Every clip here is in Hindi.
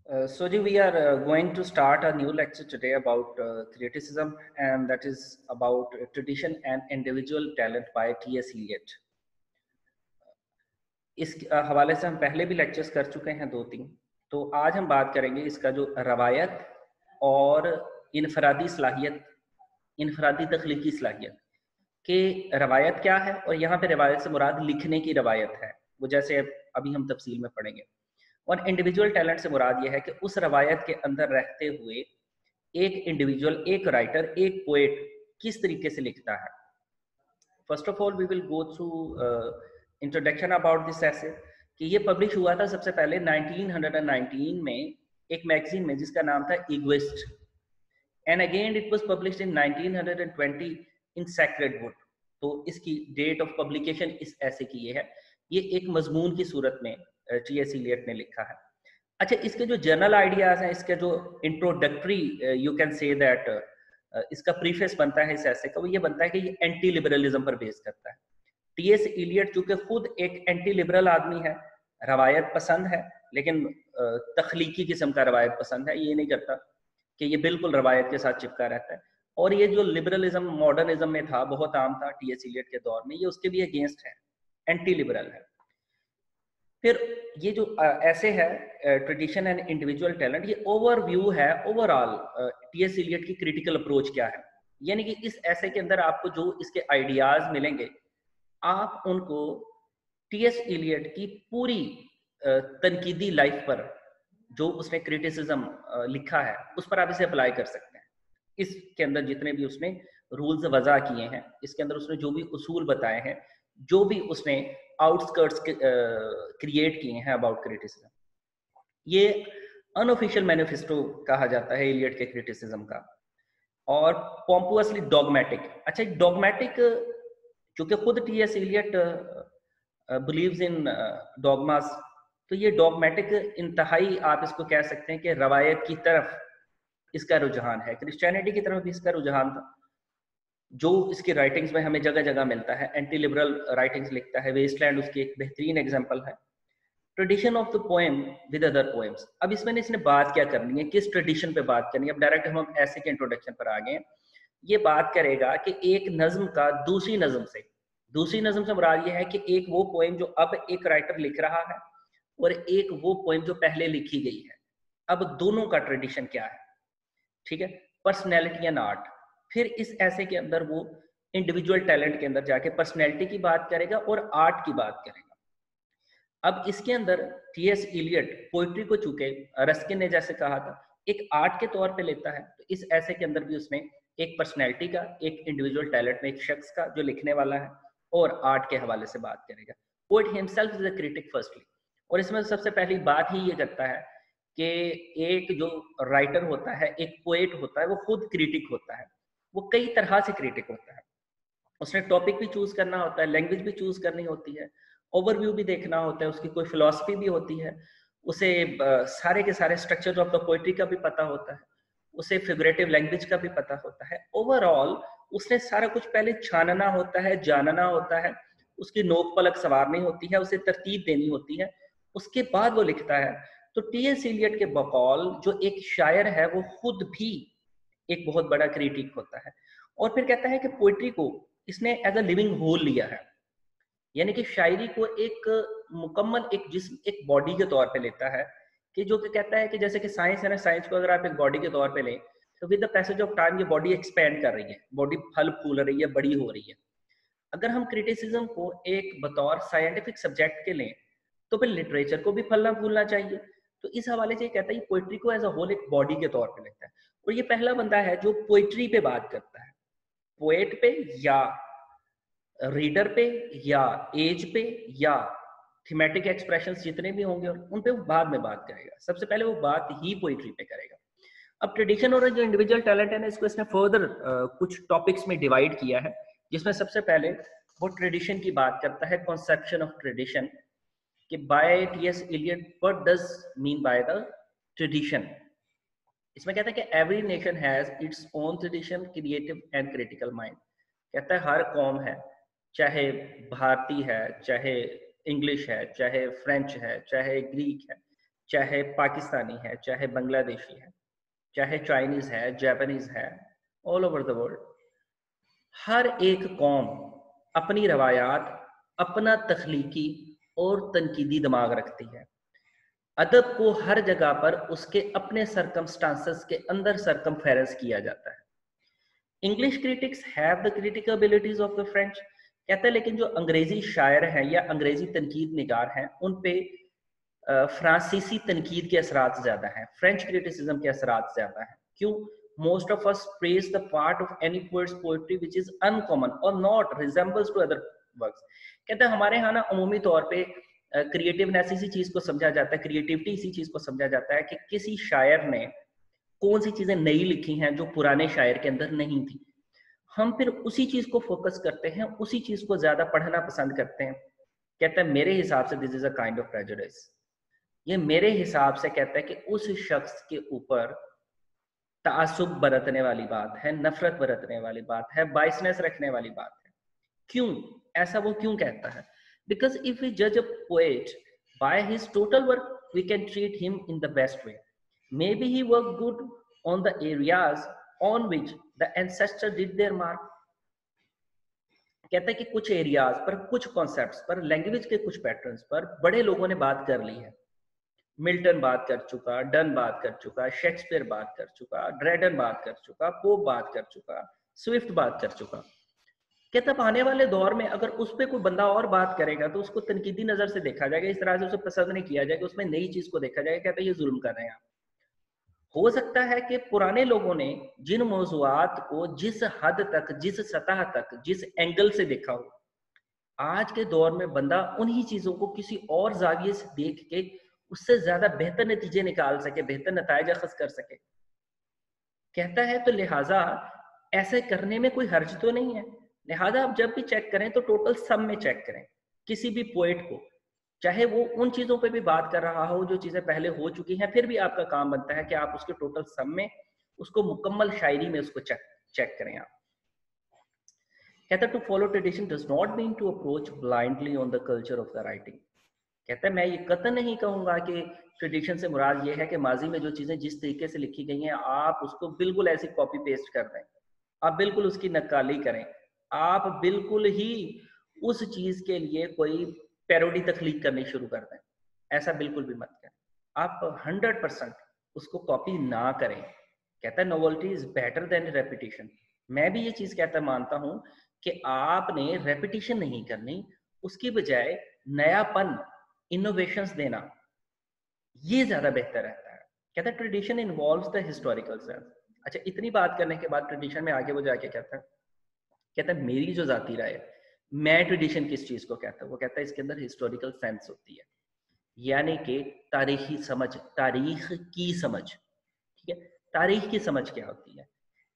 Soji, we are going to start a new lecture today about criticism, and that is about tradition and individual talent by T.S. Eliot. इस हवाले से हम पहले भी लेक्चर्स कर चुके हैं 2-3। तो आज हम बात करेंगे इसका जो रवायत और इनफरादी सलाहियत, इनफरादी तख्लीकी सलाहियत कि रवायत क्या है, और यहाँ पे रवायत से मुराद लिखने की रवायत है, वो जैसे अभी हम तफसील में पढ़ेंगे। और इंडिविजुअल टैलेंट से मुराद ये है कि उस रवायत के अंदर रहते हुए एक इंडिविजुअल, एक राइटर, एक पोएट किस तरीके से लिखता है। First of all we will go through introduction about this essay कि ये पब्लिश हुआ था सबसे पहले 1919 में एक मैगजीन में जिसका नाम था egoist, and again it was published in 1920 in sacred would. तो इसकी डेट ऑफ पब्लिकेशन इस ऐसे की ये है, ये एक मजमून की सूरत में टी.एस. इलियट ने लिखा है। अच्छा, इसके जो जनरल आइडियाज हैं, इसके जो introductory you can say that इसका प्रीफेस बनता है इस ऐसे का, वो ये बनता है कि ये एंटी लिबरलिज्म पर बेस करता है। टी.एस. इलियट चूंकि खुद एक एंटी लिबरल आदमी है, रवायत पसंद है, लेकिन तख्लीकी किस्म का रवायत पसंद है, ये नहीं करता कि ये बिल्कुल रवायत के साथ चिपका रहता है। और ये जो लिबरलिज्म मॉडर्निज्म में था, बहुत आम था टी.एस. इलियट के दौर में, ये उसके भी अगेंस्ट है, एंटी लिबरल है। फिर ये जो ऐसे है ट्रेडिशन एंड इंडिविजुअल टैलेंट, ये ओवरव्यू है ओवरऑल टी.एस. इलियट की क्रिटिकल अप्रोच क्या है। यानी कि इस ऐसे के अंदर आपको जो इसके आइडियाज मिलेंगे, आप उनको टी.एस. इलियट की पूरी तनकीदी लाइफ पर, जो उसने क्रिटिसिज्म लिखा है, उस पर आप इसे अप्लाई कर सकते हैं। इसके अंदर जितने भी उसने रूल्स वजह किए हैं, इसके अंदर उसने जो भी उसूल बताए हैं, जो भी उसने आउटस्कर्ट्स क्रिएट किए हैं अबाउट क्रिटिसिज्म, ये अनऑफिशियल मैनिफेस्टो कहा जाता है इलियट के क्रिटिसिज्म का, और पॉम्पुअसली डॉगमेटिक। अच्छा, डॉगमेटिक चूंकि खुद T S. Eliot believes in dogmas, तो ये डॉगमेटिक इंतहाई आप इसको कह सकते हैं कि रवायत की तरफ इसका रुझान है। क्रिश्चियनिटी की तरफ भी इसका रुझान था, जो इसकी राइटिंग्स में हमें जगह जगह मिलता है। एंटी लिबरल राइटिंग्स लिखता है, वेस्टलैंड उसकी एक बेहतरीन एग्जांपल है। Tradition of the poem with other poems. अब इसमें इसने बात क्या करनी है, किस ट्रेडिशन पे बात करनी है। अब डायरेक्ट हम ऐसे के इंट्रोडक्शन पर आ गए। ये बात करेगा कि एक नज्म का दूसरी नज्म से मुराद ये है कि एक वो पोएम जो अब एक राइटर लिख रहा है, और एक वो पोएम जो पहले लिखी गई है। अब दोनों का ट्रेडिशन क्या है, ठीक है। Personality and art. फिर इस ऐसे के अंदर वो इंडिविजुअल टैलेंट के अंदर जाके पर्सनैलिटी की बात करेगा और आर्ट की बात करेगा। अब इसके अंदर टी.एस. इलियट पोइट्री को चूंकि रस्किन ने जैसे कहा था एक आर्ट के तौर पे लेता है, तो इस ऐसे के अंदर भी उसने एक पर्सनैलिटी का, एक इंडिविजुअल टैलेंट में एक शख्स का जो लिखने वाला है, और आर्ट के हवाले से बात करेगा। Poet himself is a critic firstly, और इसमें सबसे पहली बात ही ये करता है कि एक जो राइटर होता है, एक पोएट होता है, वो खुद क्रिटिक होता है। वो कई तरह से क्रिटिक होता है। उसने टॉपिक भी चूज करना होता है, लैंग्वेज भी चूज करनी होती है, ओवरव्यू भी देखना होता है, उसकी कोई फिलॉसफी भी होती है, उसे सारे के सारे स्ट्रक्चर ऑफ द पोएट्री का भी पता होता है, उसे फिगरेटिव लैंग्वेज का भी पता होता है। ओवरऑल उसने सारा कुछ पहले छानना होता है, जानना होता है, उसकी नोक पलक संवारनी होती है, उसे तरतीब देनी होती है, उसके बाद वो लिखता है। तो टी.एस. इलियट के बकौल जो एक शायर है, वो खुद भी एक बहुत बड़ा क्रिटिक होता है। और फिर कहता है कि पोइट्री को इसने एज अ लिविंग होल लिया है, यानी कि शायरी को एक मुकम्मल एक जिस्म, एक बॉडी के तौर पे लेता है। कि जो कि कहता है कि जैसे कि साइंस है ना, साइंस को अगर आप एक बॉडी के तौर पे लें, तो with the passage of time ये बॉडी एक्सपेंड कर रही है, बॉडी फल फूल रही है, बड़ी हो रही है। अगर हम क्रिटिसिज्म को एक बतौर साइंटिफिक सब्जेक्ट के लें, तो फिर लिटरेचर को भी फलना फूलना चाहिए। तो इस हवाले से कहता है पोइट्री को एज अ होल एक बॉडी के तौर पे लेता है। और ये पहला बंदा है जो पोइट्री पे बात करता है, पोएट पे या रीडर पे या एज पे या थीमेटिक एक्सप्रेशंस जितने भी होंगे उन पे वो बाद में बात करेगा। सबसे पहले वो बात ही पोइट्री पे करेगा। अब ट्रेडिशन और जो इंडिविजुअल टैलेंट है ना, इसको इसने फर्दर कुछ टॉपिक्स में डिवाइड किया है, जिसमें सबसे पहले वो ट्रेडिशन की बात करता है, कॉन्सेप्शन ऑफ ट्रेडिशन, कि by T S. Eliot what does mean by the tradition. इसमें कहता है कि every nation has its own tradition, creative and critical mind. कहता है हर कौम है, चाहे भारतीय है, चाहे इंग्लिश है, चाहे फ्रेंच है, चाहे ग्रीक है, चाहे पाकिस्तानी है, चाहे बांग्लादेशी है, चाहे चाइनीज है, जापानीज है, ऑल ओवर द वर्ल्ड, हर एक कौम अपनी रवायात, अपना तख्लीकी और तनकीदी दिमाग रखती है। अदब को हर जगह पर उसके अपने सरकमस्टांसेस के अंदर सरकमफेरेंस किया जाता है। English critics have the critical abilities of the French, कहता है लेकिन जो अंग्रेजी शायर हैं या अंग्रेजी तनकीद निगार हैं उन पे फ्रांसीसी तनकीद के असरात ज्यादा हैं, फ्रेंच क्रिटिसिज्म के असरात ज्यादा हैं। क्यों? Most of us praise the part of any poets poetry which is uncommon और not resembles to other works. कहता है हमारे यहाँ ना अमूमी तौर पे क्रिएटिवनेस इसी चीज को समझा जाता है, क्रिएटिविटी इसी चीज को समझा जाता है कि किसी शायर ने कौन सी चीजें नई लिखी हैं जो पुराने शायर के अंदर नहीं थी। हम फिर उसी चीज को फोकस करते हैं, उसी चीज को ज्यादा पढ़ना पसंद करते हैं। कहता है मेरे हिसाब से this is a kind of prejudice. ये मेरे हिसाब से कहता है कि उस शख्स के ऊपर तासुब बरतने वाली बात है, नफरत बरतने वाली बात है, बाइसनेस रखने वाली बात है। क्यों ऐसा वो क्यों कहता है? बिकॉज इफ वी जज a poet by his total work we can treat him in the best way. Maybe he work good on the areas on which the ancestor did their mark. कहता है कि कुछ एरियाज पर, कुछ कॉन्सेप्ट्स पर, लैंग्वेज के कुछ पैटर्न्स पर बड़े लोगों ने बात कर ली है। मिल्टन बात कर चुका, डन बात कर चुका, शेक्सपियर बात कर चुका, ड्रेडन बात कर चुका, पोप बात कर चुका, स्विफ्ट बात कर चुका। कहता है आने वाले दौर में अगर उस पर कोई बंदा और बात करेगा तो उसको तनकीदी नजर से देखा जाएगा, इस तरह से उसे पसंद नहीं किया जाएगा, उसमें नई चीज को देखा जाएगा। कहता है ये जुल्म कर रहे हैं। हो सकता है कि पुराने लोगों ने जिन मौजूआत को जिस हद तक, जिस सतह तक, जिस एंगल से देखा हो, आज के दौर में बंदा उन्हीं चीजों को किसी और जाविये से देख के उससे ज्यादा बेहतर नतीजे निकाल सके, बेहतर नताइज अखज़ कर सके। कहता है तो लिहाजा ऐसे करने में कोई हर्ज तो नहीं है। लिहाजा आप जब भी चेक करें तो टोटल सम में चेक करें किसी भी पोएट को, चाहे वो उन चीजों पे भी बात कर रहा हो जो चीजें पहले हो चुकी हैं, फिर भी आपका काम बनता है कि आप उसके टोटल सम में, उसको मुकम्मल शायरी में उसको चेक करें आप। कहता है to follow tradition does not mean to approach blindly on the culture of the writing. कहता है मैं ये कतई नहीं कहूंगा कि ट्रेडिशन से मुराद ये है कि माजी में जो चीजें जिस तरीके से लिखी गई हैं आप उसको बिल्कुल ऐसी कॉपी पेस्ट कर दें, आप बिल्कुल उसकी नक्काली करें, आप बिल्कुल ही उस चीज के लिए कोई पैरोडी तख्लीक करनी शुरू कर दें। ऐसा बिल्कुल भी मत करें। आप 100% उसको कॉपी ना करें। कहता है novelty is better than repetition. मैं भी ये चीज कहता मानता हूं कि आपने रेपिटेशन नहीं करनी, उसकी बजाय नयापन, इनोवेशंस देना, ये ज्यादा बेहतर रहता है। कहता है tradition involves the historical sense. अच्छा, इतनी बात करने के बाद ट्रेडिशन में आगे वो जाके कहता है मेरी जो जाती राय है, मैं ट्रेडिशन किस चीज को कहता है, वो कहता है इसके अंदर हिस्टोरिकल सेंस होती है, यानी कि तारीखी समझ, तारीख की समझ। ठीक है, तारीख की समझ क्या होती है?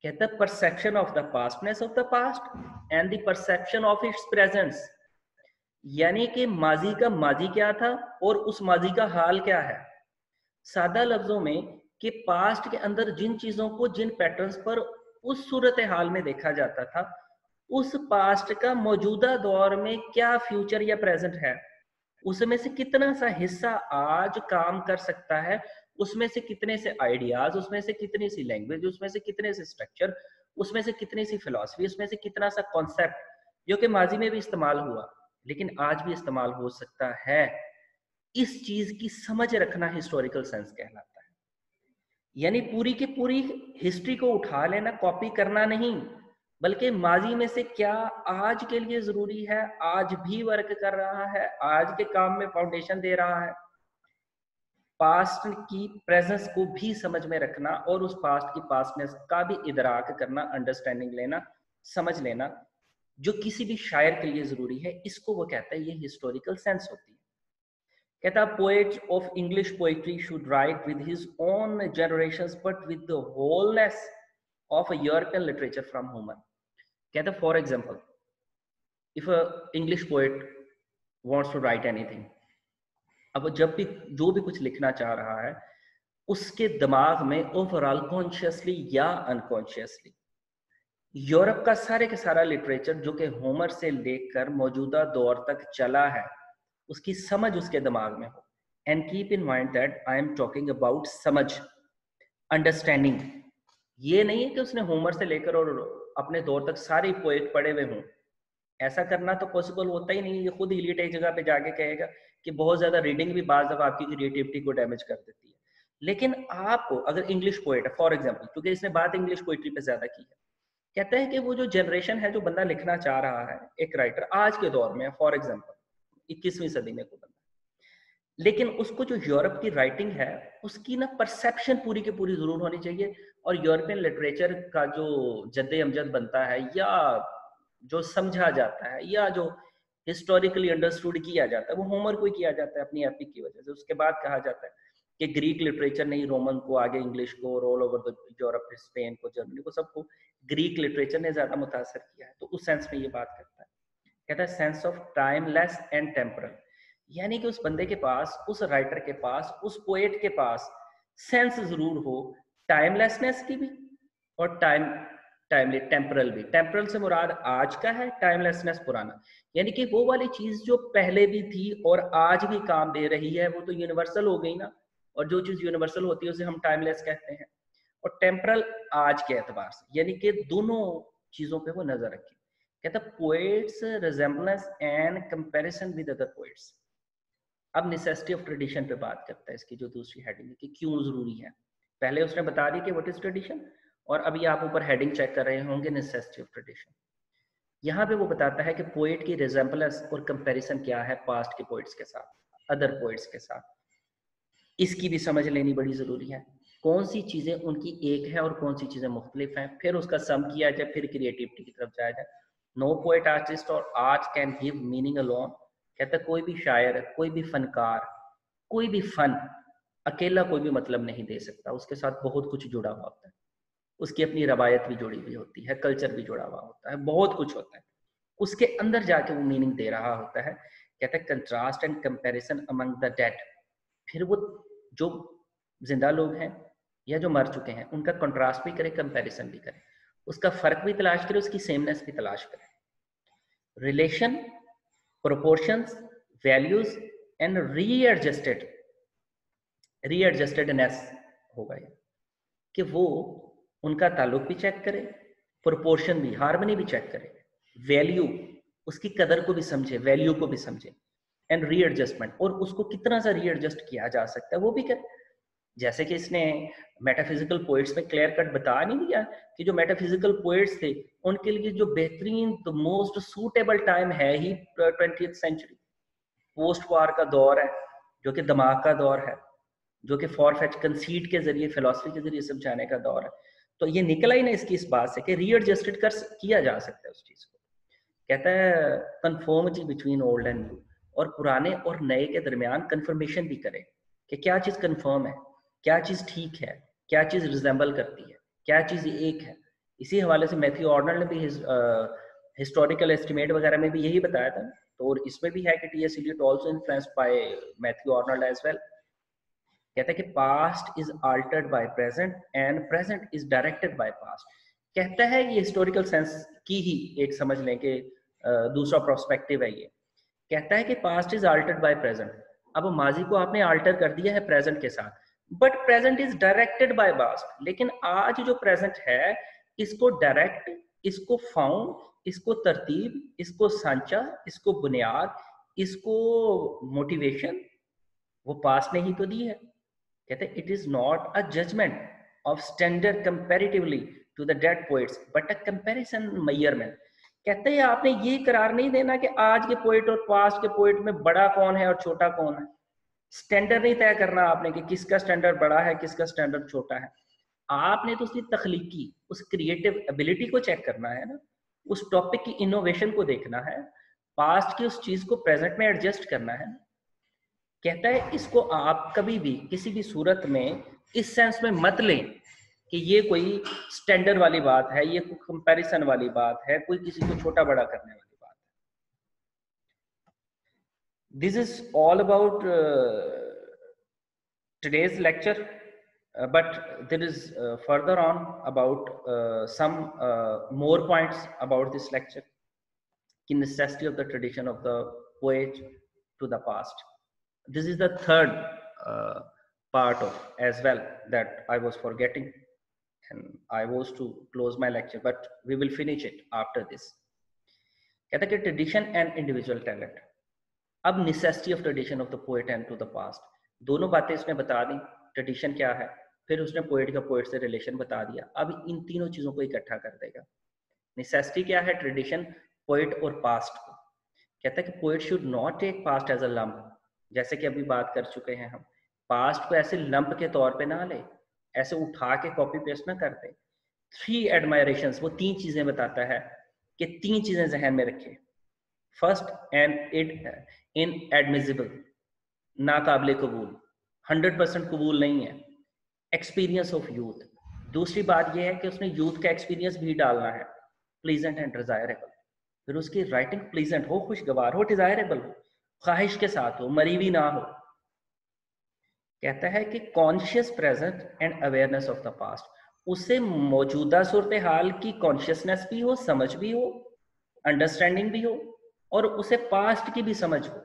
कहता है perception of the pastness of the past and the perception of its presence. यानी कि माजी का माजी क्या था और उस माजी का हाल क्या है। सादा लफ्जों में कि पास्ट के अंदर जिन चीजों को, जिन पैटर्न्स पर उस सूरत हाल में देखा जाता था, उस पास्ट का मौजूदा दौर में क्या फ्यूचर या प्रेजेंट है, उसमें से कितना सा हिस्सा आज काम कर सकता है, उसमें से कितने से आइडियाज, उसमें से कितनी सी लैंग्वेज, उसमें से कितने से स्ट्रक्चर, उसमें से कितनी सी फिलॉसफी, उसमें से कितना सा कॉन्सेप्ट जो कि माजी में भी इस्तेमाल हुआ लेकिन आज भी इस्तेमाल हो सकता है, इस चीज की समझ रखना हिस्टोरिकल सेंस कहलाता है। यानी पूरी की पूरी हिस्ट्री को उठा लेना, कॉपी करना नहीं, बल्कि माजी में से क्या आज के लिए जरूरी है, आज भी वर्क कर रहा है, आज के काम में फाउंडेशन दे रहा है, पास्ट की प्रेजेंस को भी समझ में रखना और उस पास्ट की पास्टनेस का भी इदराक करना, अंडरस्टैंडिंग लेना, समझ लेना, जो किसी भी शायर के लिए जरूरी है, इसको वो कहता है ये हिस्टोरिकल सेंस होती है। कहता poet of English poetry should write with his own generations but with the wholeness of a European literature from Homer. कहता for example if a English poet wants to write anything, अब जब भी जो भी कुछ लिखना चाह रहा है उसके दिमाग में ओवरऑल कॉन्शियसली या अनकॉन्शियसली यूरोप का सारे के सारा लिटरेचर जो कि होमर से लेकर मौजूदा दौर तक चला है, उसकी समझ उसके दिमाग में हो, and keep in mind that I am talking about समझ, अंडरस्टैंडिंग। ये नहीं है कि उसने होमर से लेकर और अपने दौर तक सारे पोएट पढ़े हुए हों, ऐसा करना तो पॉसिबल होता ही नहीं। ये खुद इलीट एक जगह पे जाके कहेगा कि बहुत ज्यादा रीडिंग भी बाज़ दफा आपकी क्रिएटिविटी को डैमेज कर देती है। लेकिन आपको अगर इंग्लिश पोएट है फॉर एग्जांपल, क्योंकि इसने बात इंग्लिश पोएट्री पे ज्यादा की है, कहता है कि वो जो जनरेशन है, जो बंदा लिखना चाह रहा है, एक राइटर आज के दौर में फॉर एग्जांपल 21वीं सदी में कोई बंदा, लेकिन उसको जो यूरोप की राइटिंग है उसकी ना परसेप्शन पूरी की पूरी जरूर होनी चाहिए, और यूरोपियन लिटरेचर का जो जद्दे अमजद बनता है या जो समझा जाता है या जो हिस्टोरिकली अंडरस्टूड किया जाता है वो होमर को ही किया जाता है अपनी एपिक की वजह से। उसके बाद कहा जाता है कि ग्रीक लिटरेचर ने ही रोमन को, आगे इंग्लिश को और all over the Europe, Spain को, जर्मनी को, सबको ग्रीक लिटरेचर ने ज्यादा मुतासर किया है। तो उस सेंस में ये बात करता है, कहता है sense of timeless and temporal, यानी कि उस बंदे के पास, उस राइटर के पास, उस पोएट के पास सेंस जरूर हो टाइमलेसनेस की भी और टाइमली टेम्परल भी। टेम्परल से मुराद आज का है, टाइमलेसनेस पुराना, यानी कि वो वाली चीज जो पहले भी थी और आज भी काम दे रही है वो तो यूनिवर्सल हो गई ना, और जो चीज यूनिवर्सल होती है उसे हम टाइमलेस कहते हैं। और टेम्परल आज के एतबार से, यानी कि दोनों चीजों पे वो नजर रखे। कहता poets resemblance and comparison with other poets. अब नेसेसिटी ऑफ ट्रेडिशन पे बात करता है, इसकी जो दूसरी हेडिंग है कि क्यों जरूरी है। पहले उसने बता दी कि व्हाट इज ट्रेडिशन, और अभी आप ऊपर हेडिंग चेक कर रहे होंगे नेसेसिटी ऑफ ट्रेडिशन। यहाँ पे वो बताता है कि पोएट की रिजेम्बलेंस और कंपैरिजन क्या है पास्ट के पोएट्स के साथ, अदर पोएट्स के साथ, इसकी भी समझ लेनी बड़ी जरूरी है। कौन सी चीजें उनकी एक है और कौन सी चीजें मुख्तलिफ हैं, फिर उसका सम किया जाए, फिर क्रिएटिविटी की तरफ जाया जाए। नो पोएट आर्टिस्ट और art can give meaning alone. कहता कोई भी शायर, कोई भी फनकार, कोई भी फन अकेला कोई भी मतलब नहीं दे सकता, उसके साथ बहुत कुछ जुड़ा हुआ होता है, उसकी अपनी रवायत भी जुड़ी हुई होती है, कल्चर भी जुड़ा हुआ होता है, बहुत कुछ होता है, उसके अंदर जाके वो मीनिंग दे रहा होता है। कहता है contrast and comparison among the dead, फिर वो जो जिंदा लोग हैं या जो मर चुके हैं उनका कंट्रास्ट भी करे, कंपैरिजन भी करे, उसका फर्क भी तलाश करे, उसकी सेमनेस भी तलाश करे। रिलेशन, प्रोपोर्शंस, वैल्यूज एंड रीएडजस्टेडनेस होगा ये, कि वो उनका ताल्लुक भी चेक करे, प्रोपोर्शन भी, हार्मनी भी चेक करे, वैल्यू, उसकी कदर को भी समझे, वैल्यू को भी समझे, एंड रीएडजस्टमेंट, और उसको कितना सा रीएडजस्ट किया जा सकता है वो भी करे। जैसे कि इसने मेटाफिजिकल पोएट्स में क्लियर कट बता नहीं दिया कि जो मेटाफिजिकल पोएट्स थे उनके लिए जो बेहतरीन, द मोस्ट सूटेबल टाइम है ही 20th सेंचुरी, पोस्ट वार का दौर है, जो कि दिमाग का दौर है, जो कि फॉरफेच कंसीड के जरिए, फिलॉसफी के जरिए समझाने का दौर है। तो ये निकला ही ना इसकी इस बात से कि रीएडजस्टेड कर किया जा सकता है उस चीज को। कहता है conformity between old and new, और पुराने और नए के दरमियान कन्फर्मेशन भी करे कि क्या चीज कन्फर्म है, क्या चीज ठीक है, क्या चीज रिजेंबल करती है, क्या चीज एक है। इसी हवाले से मैथ्यू ऑर्नल ने भी हिस्टोरिकल एस्टिमेट वगैरह में भी यही बताया था, तो और इसमें भी है कि T S Eliot also influenced by Matthew Arnold as well. कहता है कि past is altered by present and present is directed by past. कहता है ये हिस्टोरिकल सेंस की ही एक समझ लें कि दूसरा प्रोस्पेक्टिव है ये। कहता है कि past is altered by present, अब माजी को आपने अल्टर कर दिया है प्रेजेंट के साथ, but present is directed by past. लेकिन आज जो प्रेजेंट है इसको डायरेक्ट, इसको फाउंड, इसको तरतीब, इसको सांचा, इसको बुनियाद, इसको मोटिवेशन वो पास्ट ने ही तो दी है। कहते it is not a judgement of standard comparatively to the dead poets but a comparison measurement. कहते हैं आपने ये करार नहीं देना कि आज के पोएट और पास्ट के पोएट में बड़ा कौन है और छोटा कौन है। स्टैंडर्ड नहीं तय करना आपने कि किसका स्टैंडर्ड बड़ा है, किसका स्टैंडर्ड छोटा है। आपने तो उसकी तख्लीकी, उस क्रिएटिव एबिलिटी को चेक करना है ना, उस टॉपिक की इनोवेशन को देखना है, पास्ट की उस चीज को प्रेजेंट में एडजस्ट करना है। कहता है इसको आप कभी भी किसी भी सूरत में इस सेंस में मत लें कि ये कोई स्टैंडर्ड वाली बात है, ये कोई कंपैरिजन वाली बात है, कोई किसी को छोटा बड़ा करने वाली बात है। This is all about today's lecture, but there is further on about some more points about this lecture, the necessity of the tradition of the poet to the past. This is the third part of as well that I was forgetting, and I was to close my lecture, but we will finish it after this. कहता है कि ट्रेडिशन एंड इंडिविजुअल टैलेंट. अब necessity of tradition of the poet and to the past, दोनों बातें इसने बता दी. ट्रेडिशन क्या है, फिर उसने पोएट का पोएट से रिलेशन बता दिया. अब इन तीनों चीजों को इकट्ठा कर देगा. नेसेसिटी क्या है, ट्रेडिशन, पोएट और पास्ट को. कहता है कि poet should not take past as a lump, जैसे कि अभी बात कर चुके हैं हम. पास्ट को ऐसे लंप के तौर पे ना ले, ऐसे उठा के कॉपी पेस्ट ना कर दे. 3 एडमायरेशंस, वो 3 चीजें बताता है कि 3 चीजें जहन में रखे. फर्स्ट, एंड इट इनएडमिसिबल, नाकाबिले कबूल, 100% कबूल नहीं है, एक्सपीरियंस ऑफ यूथ. दूसरी बात यह है कि उसने यूथ का एक्सपीरियंस भी डालना है, प्लीजेंट एंड डिजायरेबल. फिर उसकी राइटिंग प्लीजेंट हो, खुशगवार हो, डिजायरेबल हो, ख्वाहिश के साथ हो, मरी हुई ना हो. कहता है कि conscious present and awareness of the past, उससे मौजूदा सूरत हाल की कॉन्शियसनेस भी हो, समझ भी हो, अंडरस्टैंडिंग भी हो, और उसे पास्ट की भी समझ हो.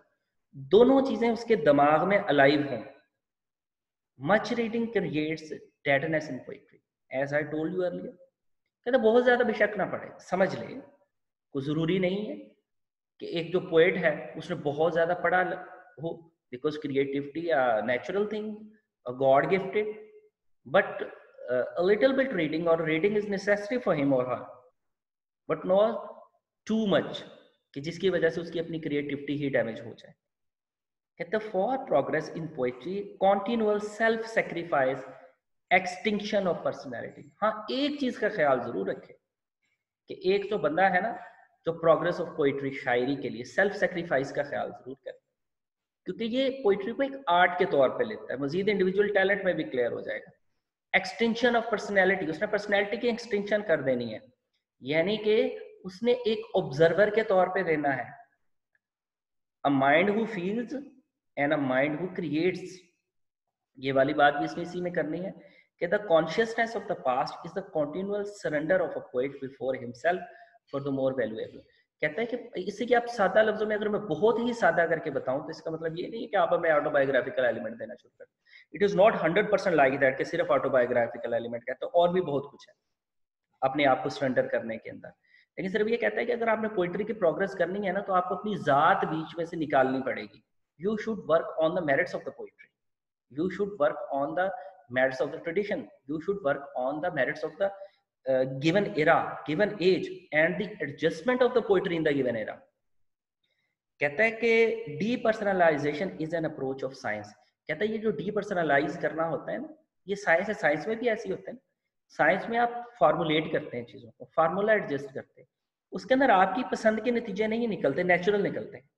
दोनों चीजें उसके दिमाग में अलाइव हों. Much reading creates deadness in poetry, as I told you earlier. कहता बहुत ज्यादा बेशक ना पढ़े, समझ ले. कोई जरूरी नहीं है कि एक जो पोएट है उसने बहुत ज्यादा पढ़ा हो, because creativity natural thing, God gifted, but a little bit reading or reading is necessary for him or her, but not too much कि जिसकी वजह से उसकी अपनी क्रिएटिविटी ही डैमेज हो जाए. कहते for progress in poetry continual self sacrifice, extinction of personality. हाँ, एक चीज का ख्याल जरूर रखे कि एक जो बंदा है ना, जो प्रोग्रेस ऑफ पोइट्री, शायरी के लिए सेल्फ सेक्रीफाइस का ख्याल जरूर करे, क्योंकि ये पोइट्री को एक आर्ट के तौर पे लेता है. मजीद इंडिविजुअल टैलेंट में भी क्लियर हो जाएगा. एक्सटेंशन ऑफ पर्सनैलिटी, उसने पर्सनैलिटी की एक्सटेंशन कर देनी है, यानी कि उसने एक ऑब्जर्वर के तौर पे देना है. A mind who feels and a mind who creates. ये वाली बात भी इसमें इसी में करनी है कि the consciousness of the past is the continual surrender of a poet before himself for the more valuable. कहता है कि इससे कि आप सादा लफ्जों में अगर मैं बहुत ही सादा करके बताऊं तो इसका मतलब ये नहीं है कि आप हमें ऑटोबायोग्राफिकल एलिमेंट देना शुरू कर. It is not 100% like that कि सिर्फ ऑटोबायोग्राफिकल एलिमेंट कहता है, और भी बहुत कुछ है अपने आप को सरेंडर करने के अंदर. लेकिन सिर्फ ये कहता है कि अगर आपने पोइट्री की प्रोग्रेस करनी है ना, तो आपको अपनी जात बीच में से निकालनी पड़ेगी. You should work on the merits of the poetry, you should work on the merits of the tradition, you should work on the merits of the given era, given age, and the adjustment of the poetry in the given era. कहता है कि depersonalization is an approach of science. कहता है ये जो depersonalize करना होता है ना, ये साइंस है. साइंस में भी ऐसे ही होता है. साइंस में आप फॉर्मुलेट करते हैं चीजों को, फार्मूला एडजस्ट करते हैं, उसके अंदर आपकी पसंद के नतीजे नहीं निकलते, नेचुरल निकलते हैं.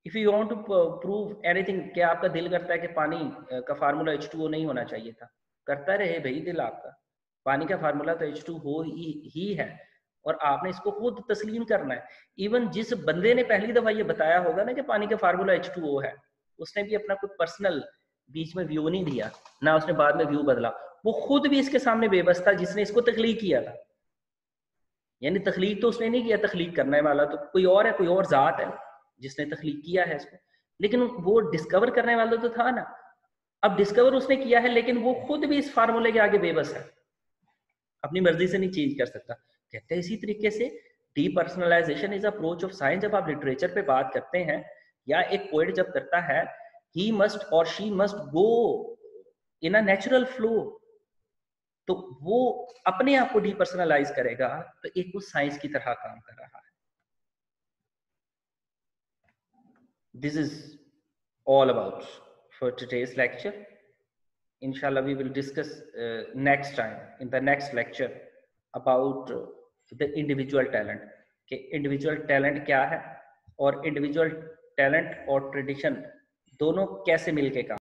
If you want to prove anything, क्या आपका दिल करता है कि पानी का फार्मूला H2O नहीं होना चाहिए था, करता रहे भाई दिल आपका. पानी का फार्मूला तो H2O ही है, और आपने इसको खुद तस्लीम करना है. इवन जिस बंदे ने पहली दफा ये बताया होगा ना कि पानी का फार्मूला H2O है, उसने भी अपना कुछ पर्सनल बीच में व्यू नहीं दिया ना, उसने बाद में व्यू बदला. वो खुद भी इसके सामने बेबस था जिसने इसको तख्लीक किया था. यानी तख्लीक तो उसने नहीं किया, तख्लीक करने वाला तो कोई और है, कोई और जात है जिसने तख्लीक किया है इसको, लेकिन वो डिस्कवर करने वाला तो था ना. अब डिस्कवर उसने किया है, लेकिन वो खुद भी इस फार्मूले के आगे बेबस है, अपनी मर्जी से नहीं चेंज कर सकता. कहते हैं इसी तरीके से depersonalisation is approach of science. जब आप लिटरेचर पे बात करते हैं, या एक पोएट जब करता है, ही मस्ट और she must go in a natural flow, तो वो अपने आप को डीपर्सनलाइज करेगा, तो एक वो साइंस की तरह काम कर रहा है. This is all about for today's lecture. Inshallah, we will discuss next time in the next lecture about the individual talent. कि individual talent क्या है, और individual talent और tradition दोनों कैसे मिलके काम